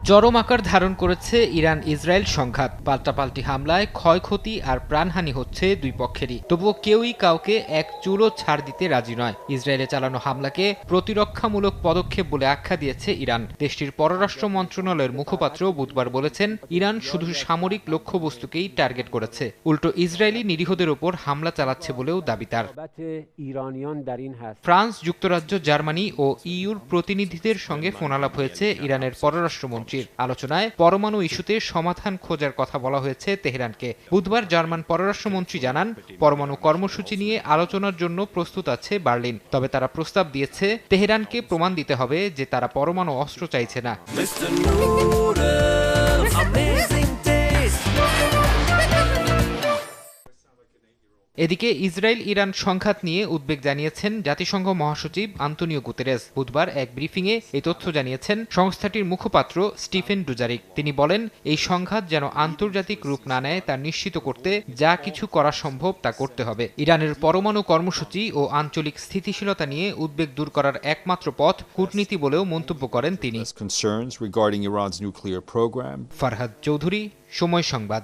চরম আকার ধারণ করেছে ইরান ইসরায়েল সংঘাত। পাল্টাপাল্টি হামলায় ক্ষয়ক্ষতি আর প্রাণহানি হচ্ছে দুই পক্ষেরই। তবুও কেউই কাউকে এক চুলও ছাড় দিতে রাজি নয়। ইসরায়েলে চালানো হামলাকে প্রতিরক্ষামূলক পদক্ষেপ বলে আখ্যা দিয়েছে ইরান। দেশটির পররাষ্ট্র মন্ত্রণালয়ের মুখপাত্র বুধবার বলেছেন, ইরান শুধু সামরিক লক্ষ্যবস্তুকেই টার্গেট করেছে, উল্টো ইসরায়েলি নিরীহদের ওপর হামলা চালাচ্ছে বলেও দাবি তার। ফ্রান্স, যুক্তরাজ্য, জার্মানি ও ইইউর প্রতিনিধিদের সঙ্গে ফোনালাপ হয়েছে ইরানের পররাষ্ট্রমন্ত্রীর। আলোচনায় পরমাণু ইস্যুতে সমাধান খোঁজার কথা বলা হয়েছে তেহরানকে। বুধবার জার্মান পররাষ্ট্রমন্ত্রী জানান, পরমাণু কর্মসূচি নিয়ে আলোচনার জন্য প্রস্তুত আছে বার্লিন। তবে তারা প্রস্তাব দিয়েছে, তেহরানকে প্রমাণ দিতে হবে যে তারা পরমাণু অস্ত্র চাইছে না। এদিকে ইসরায়েল ইরান সংঘাত নিয়ে উদ্বেগ জানিয়েছেন জাতিসংঘ মহাসচিব আন্তোনিও গুতেরেস। বুধবার এক ব্রিফিংয়ে এই তথ্য জানিয়েছেন সংস্থাটির মুখপাত্র স্টিফেন ডুজারিক। তিনি বলেন, এই সংঘাত যেন আন্তর্জাতিক রূপ না নেয় তা নিশ্চিত করতে যা কিছু করা সম্ভব তা করতে হবে। ইরানের পরমাণু কর্মসূচি ও আঞ্চলিক স্থিতিশীলতা নিয়ে উদ্বেগ দূর করার একমাত্র পথ কূটনীতি বলেও মন্তব্য করেন তিনি। Concerns regarding Iran's nuclear program. Farhad Chowdhury, সময় সংবাদ।